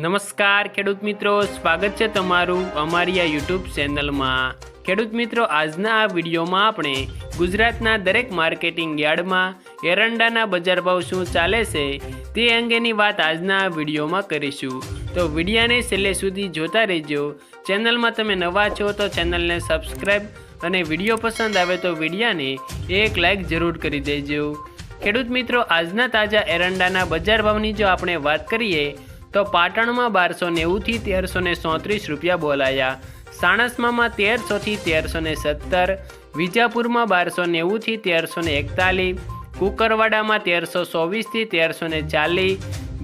નમસ્કાર ખેડૂત મિત્રો, સ્વાગત છે તમારું અમારી આ યુટ્યુબ ચેનલમાં। ખેડૂત મિત્રો, આજના આ વિડીયોમાં આપણે ગુજરાતના દરેક માર્કેટિંગ યાર્ડમાં એરંડાના બજાર ભાવ શું ચાલે છે તે અંગેની વાત આજના આ વિડીયોમાં કરીશું। તો વિડીયોને છેલ્લે સુધી જોતા રહેજો। ચેનલમાં તમે નવા છો તો ચેનલને સબસ્ક્રાઈબ અને વિડીયો પસંદ આવે તો વિડીયોને એક લાઈક જરૂર કરી દેજો। ખેડૂત મિત્રો, આજના તાજા એરંડાના બજાર ભાવની જો આપણે વાત કરીએ તો પાટણમાં 1290 થી 1334 રૂપિયા બોલાયા, સાણસમામાં 1300 થી 1317, વિજાપુરમાં 1290 થી 1341, કુકરવાડામાં 1324 થી 1340,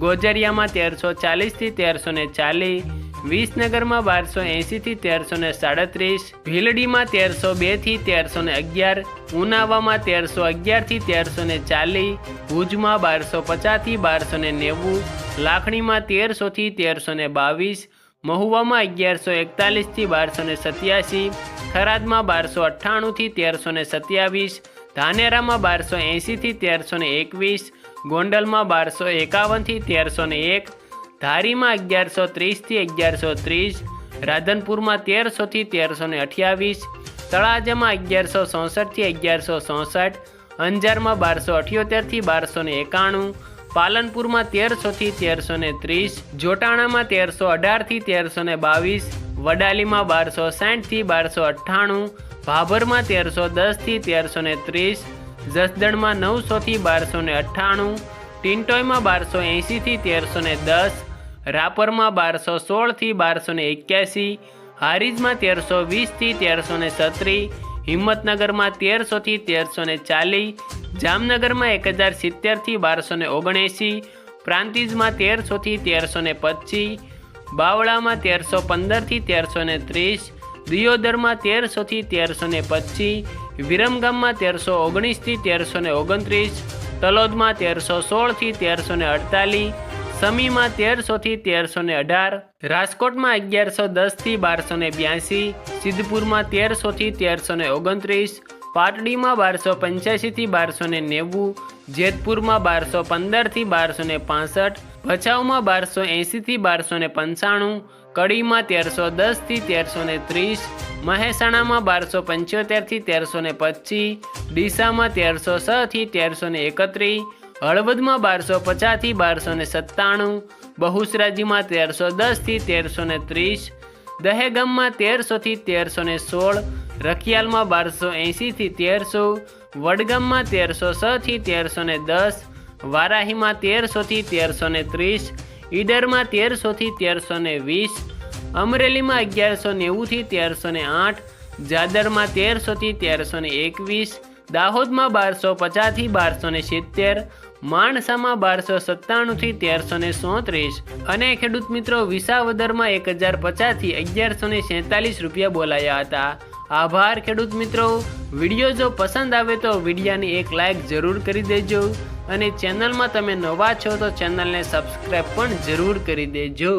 ગોજરિયામાં 1340 થી 1340, વિસનગરમાં 1280 થી 1337, ભીલડીમાં 1302 થી 1311, ઉનાવામાં 1311 થી 1340, ભુજમાં 1250 થી 1290, લાખણીમાં 1300 થી 1322, મહુવામાં 1141 થી 1287, થરાદમાં 1298 થી 1327, ધાનેરામાં 1280 થી 1321, ગોંડલમાં 1251 થી 1301, ધારીમાં 1130 થી 1130, રાધનપુરમાં 1300 થી 1328, તળાજામાં 1167 થી 1167, અંજારમાં 1278 થી 1291, પાલનપુરમાં 1300 થી 1330, જોટાણામાં 1318 થી 1322, વડાલીમાં 1260 થી 1298, ભાભરમાં 1310 થી 1330, જસદણમાં 900 થી 1298, ટિન્ટોયમાં 1280 થી 1310, રાપરમાં 1216 થી 1281, હારીજમાં 1320 થી 1317, હિંમતનગરમાં 1300 થી 1340, જામનગરમાં 1070 થી 1279, પ્રાંતિજમાં 1300 થી 1325, બાવળામાં 1315 થી 1330, દિયોદરમાં 1300 થી 1325, વિરમગામમાં 1319 થી 1329, તલોદમાં 1316 થી 1348, સમીમાં 1300 થી 1318, રાજકોટમાં 1110 થી 1282, સિદ્ધપુરમાં 1300 થી 1329, પાટડીમાં 1285 થી 1290, જેતપુરમાં 1215 થી 1265, ભચાઉમાં 1280 થી 1295, કડીમાં 1310 થી 1330, મહેસાણામાં 1275 થી 1325, ડીસામાં 1306 થી 1331, હળવદમાં 1250 થી 1297, બહુચરાજીમાં 1310 થી 1330, દહેગામમાં 1300 થી 1316, રખિયાલમાં 1280 થી 1300, વડગામમાં 1306 થી 1310, વારાહીમાં 1300 થી 1330, ઈડરમાં 1300 થી 1320, અમરેલીમાં 1190 થી 1308, જાદરમાં 1300 થી 1321, દાહોદમાં 1250 થી 1270, માણસામાં 1297 થી 1337, અને ખેડૂત મિત્રો, વિસાવદરમાં 1050 થી 1147 રૂપિયા બોલાયા હતા। આભાર ખેડૂત મિત્રો। વિડીયો જો પસંદ આવે તો વિડીયોની એક લાઈક જરૂર કરી દેજો, અને ચેનલમાં તમે નવા છો તો ચેનલને સબસ્ક્રાઈબ પણ જરૂર કરી દેજો।